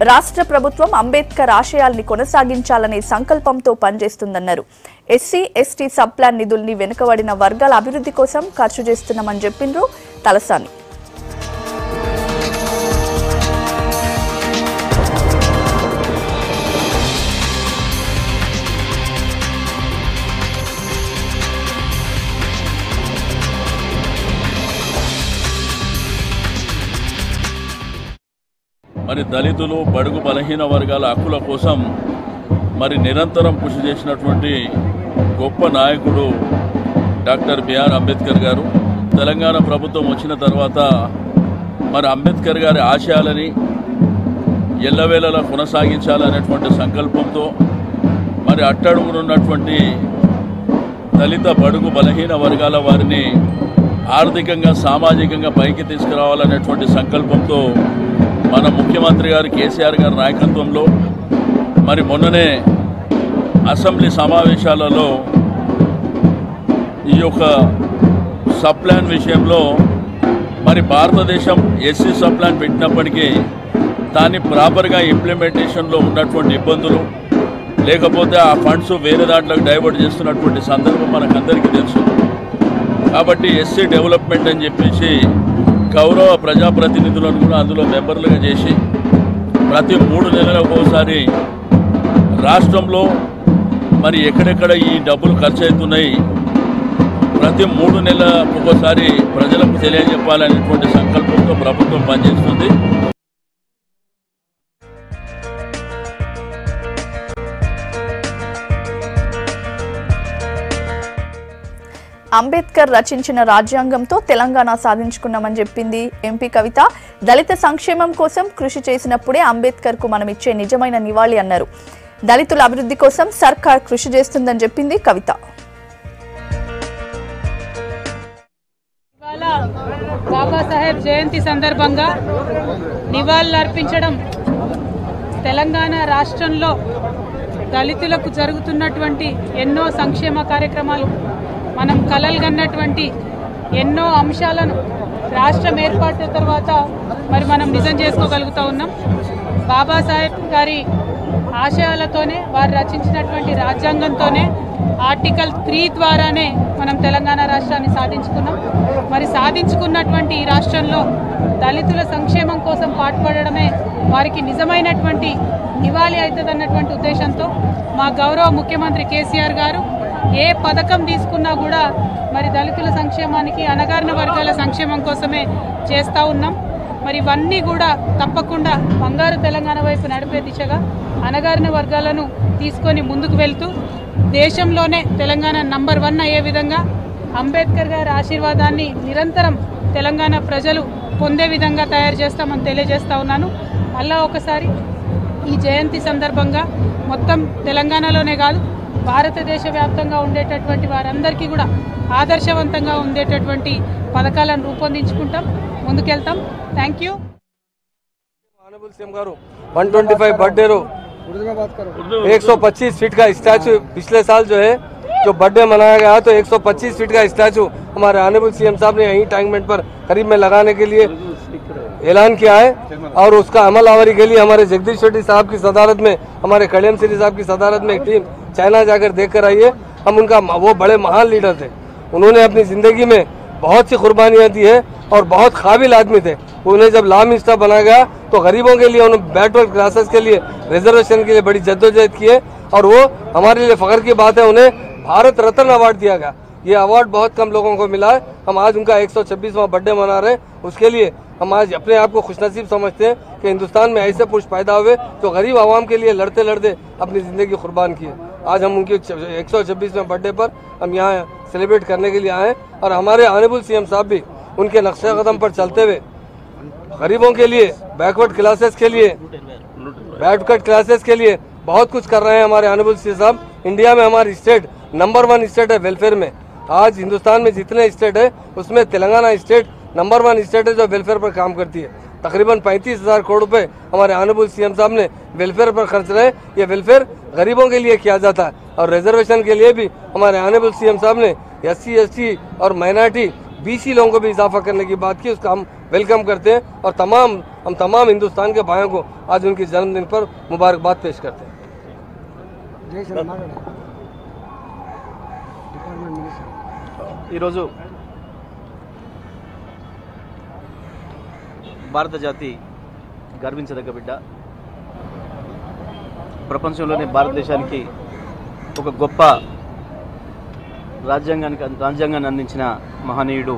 రాష్ట్ర ప్రభుత్వం అంబేద్కర్ ఆశయాల్ని కొనసాగించాలనే సంకల్పంతో పనిచేస్తుందన్నారు. ఎస్సీ ఎస్టీ సబ్ ప్లాన్ నిధుల్ని వెనుకబడిన వర్గాల అభివృద్ధి కోసం ఖర్చు చేస్తున్నామని చెప్పిండ్రు తలసాని. మరి దళితులు బడుగు బలహీన వర్గాల హక్కుల కోసం మరి నిరంతరం కృషి చేసినటువంటి గొప్ప నాయకుడు డాక్టర్ బిఆర్ అంబేద్కర్ గారు. తెలంగాణ ప్రభుత్వం వచ్చిన తర్వాత మరి అంబేద్కర్ గారి ఆశయాలని ఎల్లవేళలా కొనసాగించాలనేటువంటి సంకల్పంతో మరి అట్టడుగునున్నటువంటి దళిత బడుగు బలహీన వర్గాల వారిని ఆర్థికంగా సామాజికంగా పైకి తీసుకురావాలనేటువంటి సంకల్పంతో మన ముఖ్యమంత్రి గారు కేసీఆర్ గారి నాయకత్వంలో మరి మొన్ననే అసెంబ్లీ సమావేశాలలో ఈ యొక్క సబ్ ప్లాన్ విషయంలో మరి భారతదేశం ఎస్సీ సబ్ ప్లాన్ పెట్టినప్పటికీ దాన్ని ప్రాపర్గా ఇంప్లిమెంటేషన్లో ఉన్నటువంటి ఇబ్బందులు, లేకపోతే ఆ ఫండ్స్ వేరే దాంట్లోకి డైవర్ట్ చేస్తున్నటువంటి సందర్భం మనకందరికీ తెలుసు. కాబట్టి ఎస్సీ డెవలప్మెంట్ అని చెప్పేసి గౌరవ ప్రజాప్రతినిధులను కూడా అందులో మెంబర్లుగా చేసి ప్రతి 3 నెలలకు ఒకసారి రాష్ట్రంలో మరి ఎక్కడెక్కడ ఈ డబ్బులు ఖర్చు అవుతున్నాయి ప్రతి 3 నెలలకు ఒకసారి ప్రజలకు తెలియజెప్పాలనేటువంటి సంకల్పంతో ప్రభుత్వం పనిచేస్తుంది. అంబేద్కర్ రచించిన రాజ్యాంగంతో తెలంగాణ సాధించుకున్నామని చెప్పింది ఎంపీ కవిత. దళిత సంక్షేమం కోసం కృషి చేసినప్పుడే అంబేద్కర్ కు మనం ఇచ్చే నిజమైన నివాళి అన్నారు. దళితుల అభివృద్ధి కోసం సర్కార్ కృషి చేస్తుందని చెప్పింది కవిత. బాబాసాహెబ్ జయంతి సందర్భంగా నివాళులర్పించడం తెలంగాణ రాష్ట్రంలో దళితులకు జరుగుతున్నటువంటి ఎన్నో సంక్షేమ కార్యక్రమాలు, మనం కలలుగన్నటువంటి ఎన్నో అంశాలను రాష్ట్రం ఏర్పాటు తర్వాత మరి మనం నిజం చేసుకోగలుగుతూ ఉన్నాం. బాబాసాహెబ్ గారి ఆశయాలతోనే, వారు రచించినటువంటి రాజ్యాంగంతోనే ఆర్టికల్ 3 ద్వారానే మనం తెలంగాణ రాష్ట్రాన్ని సాధించుకున్నాం. మరి సాధించుకున్నటువంటి ఈ రాష్ట్రంలో దళితుల సంక్షేమం కోసం పాటుపడడమే వారికి నిజమైనటువంటి నివాళి అవుతుందన్నటువంటి ఉద్దేశంతో మా గౌరవ ముఖ్యమంత్రి కేసీఆర్ గారు ఏ పథకం తీసుకున్నా కూడా మరి దళితుల సంక్షేమానికి, అణగారిన వర్గాల సంక్షేమం కోసమే చేస్తూ ఉన్నాం. మరి ఇవన్నీ కూడా తప్పకుండా బంగారు తెలంగాణ వైపు నడిపే దిశగా అణగారిన వర్గాలను తీసుకొని ముందుకు వెళ్తూ దేశంలోనే తెలంగాణ నంబర్ 1 అయ్యే విధంగా అంబేద్కర్ గారి ఆశీర్వాదాన్ని నిరంతరం తెలంగాణ ప్రజలు పొందే విధంగా తయారు చేస్తామని తెలియజేస్తా ఉన్నాను. అలా ఒకసారి ఈ జయంతి సందర్భంగా మొత్తం తెలంగాణలోనే కాదు భారతదేశ వ్యాప్తంగా ఉండేటటువంటి వారందరికీ కూడా ఆదర్శవంతంగా ఉండేటటువంటి పథకాలను రూపొందించుకుంటాం, ముందుకెళ్తాం. Thank you. Honourable CM garu 125 birthday रो 125 फीट का स्टैचू पिछले साल जो है जो बर्थडे मनाया गया तो 125 फीट का स्टैचू हमारे ऑनरेबल सीएम साहब ने यहीं टैंकमेंट पर करीब में लगाने के लिए ऐलान किया है और उसका अमल आवरी के लिए हमारे जगदीश शेट्टी साहब की सदारत में, हमारे कल्याण सिरी साहब की सदारत में एक टीम चाइना जाकर देख कर आई है. हम उनका, वो बड़े महान लीडर थे, उन्होंने अपनी जिंदगी में बहुत सी कुर्बानियां दी है और बहुत काबिल आदमी थे. उन्हें जब लॉ मिनिस्टर बना गया तो गरीबों के लिए उन्होंने बैकवर्ड क्लासेस के लिए रिजर्वेशन के लिए बड़ी जद्दोजहद की है और वो हमारे लिए फख्र की बात है. उन्हें भारत रत्न अवार्ड दिया गया. ये अवार्ड बहुत कम लोगों को मिला है. हम आज उनका 126वां बर्थडे मना रहे हैं. उसके लिए हम आज अपने आप को खुशनसीब समझते हैं कि हिंदुस्तान में ऐसे पुरुष पैदा हुए जो गरीब आवाम के लिए लड़ते लड़ते अपनी जिंदगी कुर्बान किए. आज हम उनके 126वें बर्थडे पर हम यहाँ सेलिब्रेट करने के लिए आए और हमारे ऑनरेबल सीएम साहब भी उनके नक्शे कदम पर चलते हुए गरीबों के लिए, बैकवर्ड क्लासेस के लिए बहुत कुछ कर रहे हैं. हमारे ऑनरेबल सीएम साहब, इंडिया में हमारी स्टेट नंबर 1 स्टेट है वेलफेयर में. आज हिंदुस्तान में जितने स्टेट है उसमें तेलंगाना स्टेट नंबर 1 स्टेट है जो वेलफेयर पर काम करती है. तकरीबन 35,000 करोड़ रुपए हमारे ऑनरेबल सीएम साहब ने वेलफेयर पर खर्च रहे. ये वेलफेयर गरीबों के लिए किया जाता है और रिजर्वेशन के लिए भी हमारे ऑनरेबल सीएम साहब ने SC ST और माइनॉरिटी BC लोगों को भी इजाफा करने की बात की, उसका हम वेलकम करते हैं और हम तमाम हिंदुस्तान के भाइयों को आज उनके जन्मदिन पर मुबारकबाद पेश करते हैं। ఈరోజు భారత జాతి గర్వించదగ్గ బిడ్డ, ప్రపంచంలోనే భారతదేశానికి ఒక గొప్ప రాజ్యాంగాన్ని అందించిన మహనీయుడు,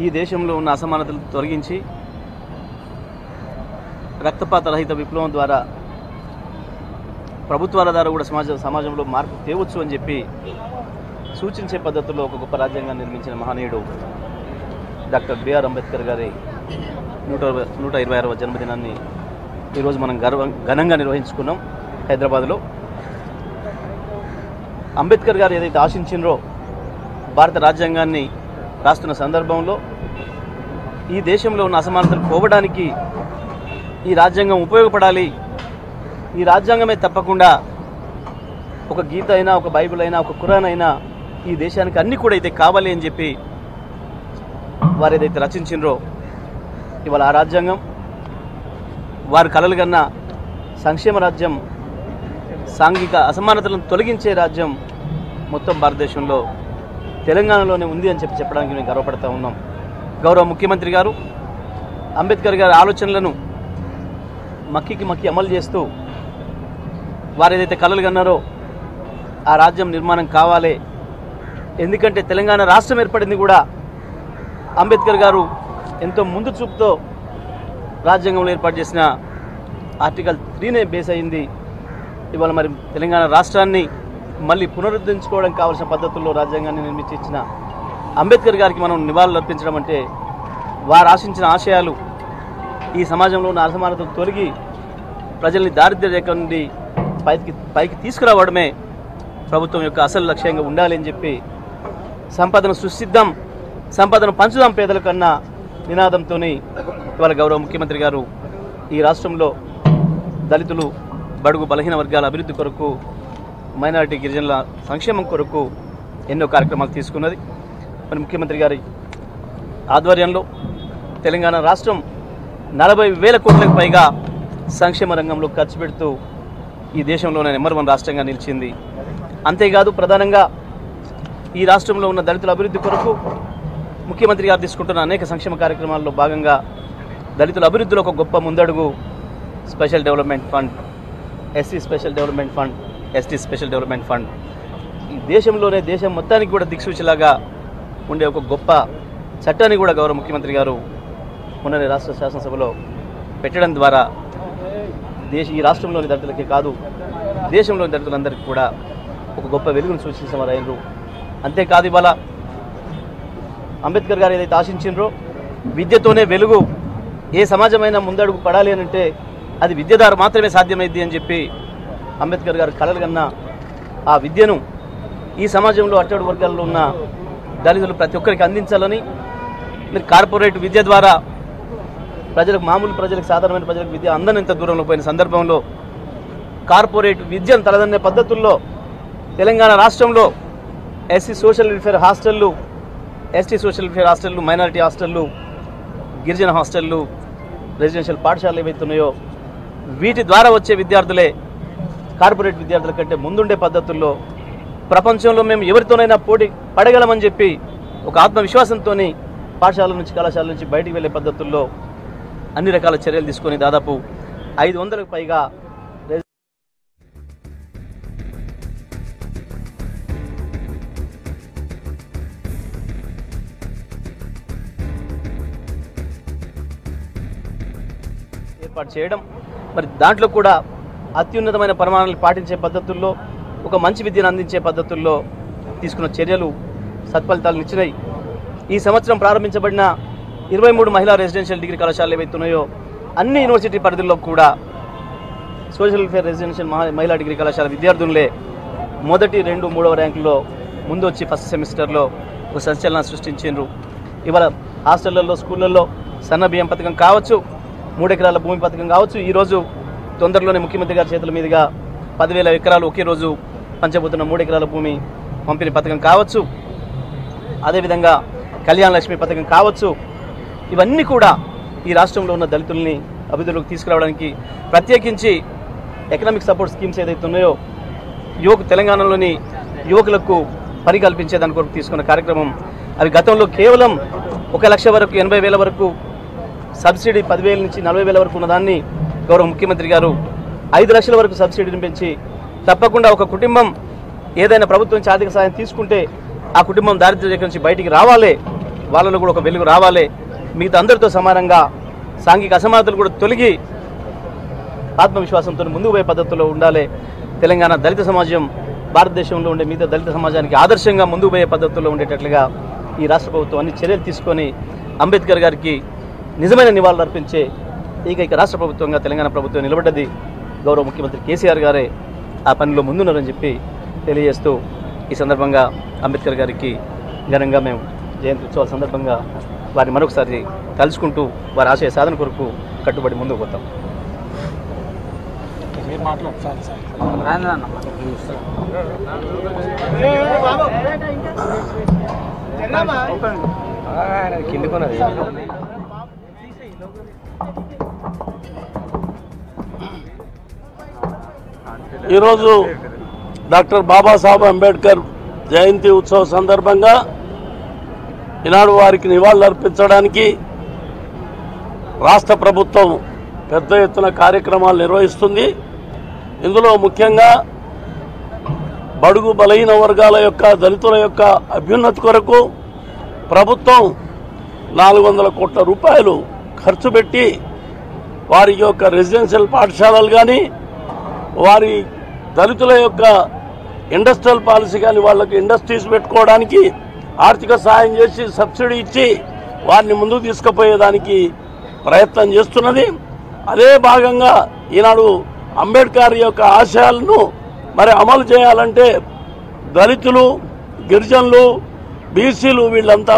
ఈ దేశంలో ఉన్న అసమానతలు తొలగించి రక్తపాత రహిత విప్లవం ద్వారా ప్రభుత్వాల ద్వారా కూడా సమాజంలో మార్పు తేవచ్చు అని చెప్పి సూచించే పద్ధతుల్లో ఒక గొప్ప రాజ్యాంగాన్ని నిర్మించిన మహనీయుడు డాక్టర్ బిఆర్ అంబేద్కర్ గారి 126వ జన్మదినాన్ని ఈరోజు మనం ఘనంగా నిర్వహించుకున్నాం హైదరాబాద్లో. అంబేద్కర్ గారు ఏదైతే ఆశించినరో భారత రాజ్యాంగాన్ని రాస్తున్న సందర్భంలో ఈ దేశంలో ఉన్న అసమానతలు పోవడానికి ఈ రాజ్యాంగం ఉపయోగపడాలి, ఈ రాజ్యాంగమే తప్పకుండా ఒక గీత అయినా, ఒక బైబిల్ అయినా, ఒక ఖురాన్ అయినా ఈ దేశానికి అన్నీ కూడా అయితే కావాలి అని చెప్పి వారు ఏదైతే రచించినరో ఇవాళ ఆ రాజ్యాంగం వారు కలలు కన్నా సంక్షేమ రాజ్యం, సాంఘిక అసమానతలను తొలగించే రాజ్యం మొత్తం భారతదేశంలో తెలంగాణలోనే ఉంది అని చెప్పడానికి మేము గర్వపడతా ఉన్నాం. గౌరవ ముఖ్యమంత్రి గారు అంబేద్కర్ గారి ఆలోచనలను మక్కి అమలు చేస్తూ వారు ఏదైతే కలలు కన్నారో ఆ రాజ్యం నిర్మాణం కావాలి. ఎందుకంటే తెలంగాణ రాష్ట్రం ఏర్పడింది కూడా అంబేద్కర్ గారు ఎంతో ముందు చూపుతో రాజ్యాంగంలో ఏర్పాటు చేసిన ఆర్టికల్ 3నే బేస్ అయింది. ఇవాళ మరి తెలంగాణ రాష్ట్రాన్ని మళ్ళీ పునరుద్ధరించుకోవడం కావాల్సిన పద్ధతుల్లో రాజ్యాంగాన్ని నిర్మించి ఇచ్చిన అంబేద్కర్ గారికి మనం నివాళులు అర్పించడం అంటే వారు ఆశించిన ఆశయాలు ఈ సమాజంలో ఉన్న అసమానతలు తొలగి ప్రజల్ని దారిద్ర్య రేఖ నుండి పైకి తీసుకురావడమే ప్రభుత్వం యొక్క అసలు లక్ష్యంగా ఉండాలి అని చెప్పి సంపదను సృష్టిద్దాం, సంపదను పంచుదాం పేదలకన్నా నినాదంతో ఇవాళ గౌరవ ముఖ్యమంత్రి గారు ఈ రాష్ట్రంలో దళితులు, బడుగు బలహీన వర్గాల అభివృద్ధి కొరకు, మైనారిటీ గిరిజనుల సంక్షేమం కొరకు ఎన్నో కార్యక్రమాలు తీసుకున్నది. మరి ముఖ్యమంత్రి గారి ఆధ్వర్యంలో తెలంగాణ రాష్ట్రం 40,000 కోట్లకు పైగా సంక్షేమ రంగంలో ఖర్చు పెడుతూ ఈ దేశంలోనే నెంబర్ 1 రాష్ట్రంగా నిలిచింది. అంతేకాదు ప్రధానంగా ఈ రాష్ట్రంలో ఉన్న దళితుల అభివృద్ధి కొరకు ముఖ్యమంత్రి గారు తీసుకుంటున్న అనేక సంక్షేమ కార్యక్రమాల్లో భాగంగా దళితుల అభివృద్ధిలో ఒక గొప్ప ముందడుగు special development fund, SC special development fund, ST special development fund ఈ దేశంలోనే దేశం మొత్తానికి కూడా దిక్సూచిలాగా ఉండే ఒక గొప్ప చట్టాన్ని కూడా గౌరవ ముఖ్యమంత్రి గారు మొన్ననే రాష్ట్ర శాసనసభలో పెట్టడం ద్వారా ఈ రాష్ట్రంలోని దళితులకే కాదు దేశంలోని దళితులందరికీ కూడా ఒక గొప్ప వెలుగును సూచించిన వారు అయినరు. అంతేకాదు ఇవాళ అంబేద్కర్ గారు ఏదైతే ఆశించినరో విద్యతోనే వెలుగు, ఏ సమాజమైనా ముందడుగు పడాలి అని అంటే అది విద్య ద్వారా మాత్రమే సాధ్యమైంది అని చెప్పి అంబేద్కర్ గారు కలలు కన్నా ఆ విద్యను ఈ సమాజంలో అట్టడుగు వర్గాల్లో ఉన్న దళితులు ప్రతి ఒక్కరికి అందించాలని, మీరు కార్పొరేట్ విద్య ద్వారా ప్రజలకు, మామూలు ప్రజలకు, సాధారణమైన ప్రజలకు విద్య అందనంత దూరంలో పోయిన సందర్భంలో కార్పొరేట్ విద్యను తలదన్నే పద్ధతుల్లో తెలంగాణ రాష్ట్రంలో ఎస్సీ సోషల్ వెల్ఫేర్ హాస్టళ్ళు, ఎస్టీ సోషల్ వెల్ఫేర్ హాస్టళ్ళు, మైనారిటీ హాస్టళ్ళు, గిరిజన హాస్టళ్ళు, రెసిడెన్షియల్ పాఠశాలలు ఏవైతున్నాయో వీటి ద్వారా వచ్చే విద్యార్థులే కార్పొరేట్ విద్యార్థుల కంటే ముందుండే పద్ధతుల్లో ప్రపంచంలో మేము ఎవరితోనైనా పోటీ పడగలమని చెప్పి ఒక ఆత్మవిశ్వాసంతో పాఠశాల నుంచి, కళాశాల నుంచి బయటికి వెళ్ళే పద్ధతుల్లో అన్ని రకాల చర్యలు తీసుకొని దాదాపు 500కు పైగా ఏర్పాటు చేయడం, మరి దాంట్లో కూడా అత్యున్నతమైన ప్రమాణాలు పాటించే పద్ధతుల్లో, ఒక మంచి విద్యను అందించే పద్ధతుల్లో తీసుకున్న చర్యలు సత్ఫలితాలను ఇచ్చినాయి. ఈ సంవత్సరం ప్రారంభించబడిన 23 మహిళా రెసిడెన్షియల్ డిగ్రీ కళాశాలలు ఏవైతున్నాయో అన్ని యూనివర్సిటీ పరిధిలో కూడా సోషల్ వెల్ఫేర్ రెసిడెన్షియల్ మహిళా డిగ్రీ కళాశాల విద్యార్థులే మొదటి 2, 3వ ర్యాంకుల్లో ముందు వచ్చి ఫస్ట్ సెమిస్టర్లో ఒక సంచలనం సృష్టించారు. ఇవాళ హాస్టళ్లలో, స్కూళ్ళల్లో సన్న బియ్యం పథకం కావచ్చు, 3 ఎకరాల భూమి పథకం కావచ్చు, ఈరోజు తొందరలోనే ముఖ్యమంత్రి గారి చేతుల మీదుగా 10,000 ఎకరాలు ఒకే రోజు పంచబోతున్న 3 ఎకరాల భూమి పంపిణీ పథకం కావచ్చు, అదేవిధంగా కళ్యాణ లక్ష్మి పథకం కావచ్చు, ఇవన్నీ కూడా ఈ రాష్ట్రంలో ఉన్న దళితుల్ని అభివృద్ధిలోకి తీసుకురావడానికి, ప్రత్యేకించి ఎకనామిక్ సపోర్ట్ స్కీమ్స్ ఏదైతే ఉన్నాయో తెలంగాణలోని యువకులకు పని కల్పించేదాని కొరకు తీసుకున్న కార్యక్రమం, అవి గతంలో కేవలం 1 లక్ష వరకు 80,000 వరకు సబ్సిడీ 10,000 నుంచి 40,000 వరకు ఉన్నదాన్ని గౌరవ ముఖ్యమంత్రి గారు 5 లక్షల వరకు సబ్సిడీని పెంచి, తప్పకుండా ఒక కుటుంబం ఏదైనా ప్రభుత్వం నుంచి ఆర్థిక సహాయం తీసుకుంటే ఆ కుటుంబం దారిద్ర్య రేఖ నుంచి బయటికి రావాలి, వాళ్ళలో కూడా ఒక వెలుగు రావాలి, మిగతా అందరితో సమానంగా సాంఘిక అసమానతలు కూడా తొలగి ఆత్మవిశ్వాసంతో ముందుకు పోయే పద్ధతిలో ఉండాలి. తెలంగాణ దళిత సమాజం భారతదేశంలో ఉండే మిగతా దళిత సమాజానికి ఆదర్శంగా ముందుకు పోయే పద్ధతుల్లో ఉండేటట్లుగా ఈ రాష్ట్ర ప్రభుత్వం అన్ని చర్యలు తీసుకొని అంబేద్కర్ గారికి నిజమైన నివాళులు అర్పించే ఏకైక రాష్ట్ర ప్రభుత్వంగా తెలంగాణ ప్రభుత్వం నిలబడ్డది. గౌరవ ముఖ్యమంత్రి కేసీఆర్ గారే ఆ పనిలో ముందున్నారని చెప్పి తెలియజేస్తూ, ఈ సందర్భంగా అంబేద్కర్ గారికి ఘనంగా మేము జయంతి ఉత్సవాల సందర్భంగా వారిని మరొకసారి తలుచుకుంటూ వారి ఆశయ సాధన కొరకు కట్టుబడి ముందుకు పోతాం. ఈరోజు డాక్టర్ బాబాసాహెబ్ అంబేద్కర్ జయంతి ఉత్సవ సందర్భంగా ఈనాడు వారికి నివాళులు అర్పించడానికి రాష్ట్ర ప్రభుత్వం పెద్ద ఎత్తున కార్యక్రమాలు నిర్వహిస్తుంది. ఇందులో ముఖ్యంగా బడుగు బలహీన వర్గాల యొక్క దళితుల యొక్క అభ్యున్నతి కొరకు ప్రభుత్వం 400 కోట్ల రూపాయలు ఖర్చు పెట్టి వారి యొక్క రెసిడెన్షియల్ పాఠశాలలు కానీ, వారి దళితుల యొక్క ఇండస్ట్రియల్ పాలసీ కానీ, వాళ్ళకి ఇండస్ట్రీస్ పెట్టుకోవడానికి ఆర్థిక సహాయం చేసి సబ్సిడీ ఇచ్చి వారిని ముందుకు తీసుకుపోయేదానికి ప్రయత్నం చేస్తున్నది. అదే భాగంగా ఈనాడు అంబేద్కర్ యొక్క ఆశయాలను మరి అమలు చేయాలంటే దళితులు, గిరిజనులు, బీసీలు వీళ్ళంతా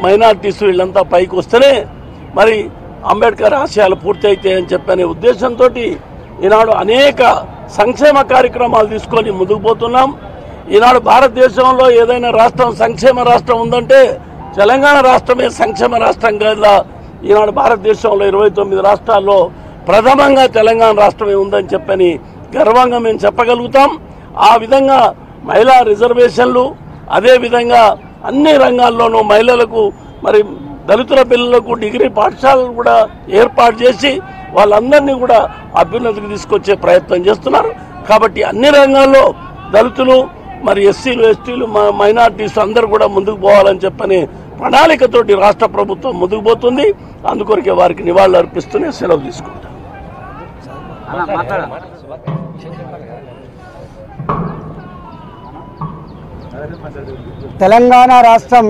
మైనార్టీస్ వీళ్ళంతా పైకి వస్తేనే మరి అంబేద్కర్ ఆశయాలు పూర్తయితాయని చెప్పనే ఉద్దేశంతో ఈనాడు అనేక సంక్షేమ కార్యక్రమాలు తీసుకొని ముందుకు పోతున్నాం. ఈనాడు భారతదేశంలో ఏదైనా రాష్ట్రం సంక్షేమ రాష్ట్రం ఉందంటే తెలంగాణ రాష్ట్రమే సంక్షేమ రాష్ట్రం కదా. ఈనాడు భారతదేశంలో 29 రాష్ట్రాల్లో ప్రథమంగా తెలంగాణ రాష్ట్రమే ఉందని చెప్పని గర్వంగా మేము చెప్పగలుగుతాం. ఆ విధంగా మహిళా రిజర్వేషన్లు, అదేవిధంగా అన్ని రంగాల్లోనూ మహిళలకు మరి దళితుల పిల్లలకు డిగ్రీ పాఠశాలలు కూడా ఏర్పాటు చేసి వాళ్ళందరినీ కూడా అభ్యున్నతికి తీసుకొచ్చే ప్రయత్నం చేస్తున్నారు. కాబట్టి అన్ని రంగాల్లో దళితులు మరి ఎస్సీలు, ఎస్టీలు, మైనార్టీస్ అందరూ కూడా ముందుకు పోవాలని చెప్పని ప్రణాళికతోటి రాష్ట్ర ప్రభుత్వం ముందుకు పోతుంది. అందుకొరకే వారికి నివాళులు అర్పిస్తూనే సెలవు తీసుకుంటాం. తెలంగాణ రాష్ట్రం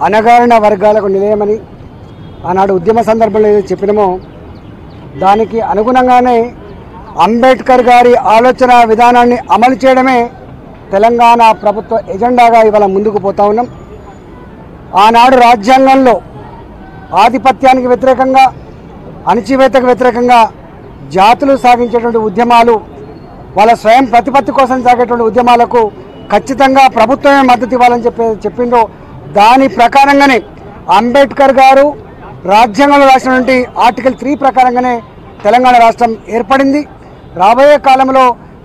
అణగారిన వర్గాలకు నిలయమని ఆనాడు ఉద్యమ సందర్భంలో ఏదో చెప్పినామో దానికి అనుగుణంగానే అంబేద్కర్ గారి ఆలోచన విధానాన్ని అమలు చేయడమే తెలంగాణ ప్రభుత్వ ఎజెండాగా ఇవాళ ముందుకు పోతా ఉన్నాం. ఆనాడు రాజ్యాంగంలో ఆధిపత్యానికి వ్యతిరేకంగా, అణచివేతకు వ్యతిరేకంగా జాతులు సాగించేటువంటి ఉద్యమాలు, వాళ్ళ స్వయం ప్రతిపత్తి కోసం సాగేటువంటి ఉద్యమాలకు ఖచ్చితంగా ప్రభుత్వమే మద్దతు ఇవ్వాలని చెప్పిందో దాని ప్రకారంగానే అంబేద్కర్ గారు రాజ్యాంగంలో రాసినటువంటి ఆర్టికల్ 3 ప్రకారంగానే తెలంగాణ రాష్ట్రం ఏర్పడింది. రాబోయే కాలంలో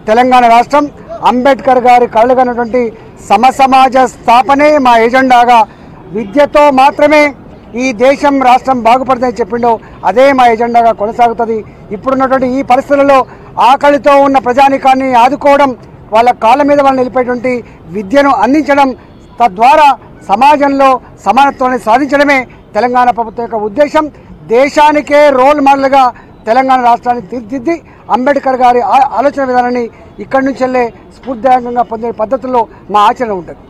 తెలంగాణ రాష్ట్రం అంబేద్కర్ గారి కలలుగన్నటువంటి సమసమాజ స్థాపనే మా ఎజెండాగా, విద్యతో మాత్రమే ఈ దేశం రాష్ట్రం బాగుపడుతుందని చెప్పిండో అదే మా ఎజెండాగా కొనసాగుతుంది. ఇప్పుడున్నటువంటి ఈ పరిస్థితులలో ఆకలితో ఉన్న ప్రజానికాన్ని ఆదుకోవడం, వాళ్ళ కాళ్ళ మీద వాళ్ళని నిలిపేటువంటి విద్యను అందించడం, తద్వారా సమాజంలో సమానత్వాన్ని సాధించడమే తెలంగాణ ప్రభుత్వం యొక్క ఉద్దేశం. దేశానికే రోల్ మోడల్గా తెలంగాణ రాష్ట్రాన్ని తీర్చిదిద్ది అంబేద్కర్ గారి ఆలోచన విధానాన్ని ఇక్కడి నుంచి వెళ్ళే స్ఫూర్తిదాయకంగా పొందే పద్ధతుల్లో మా ఆచరణ ఉంటుంది.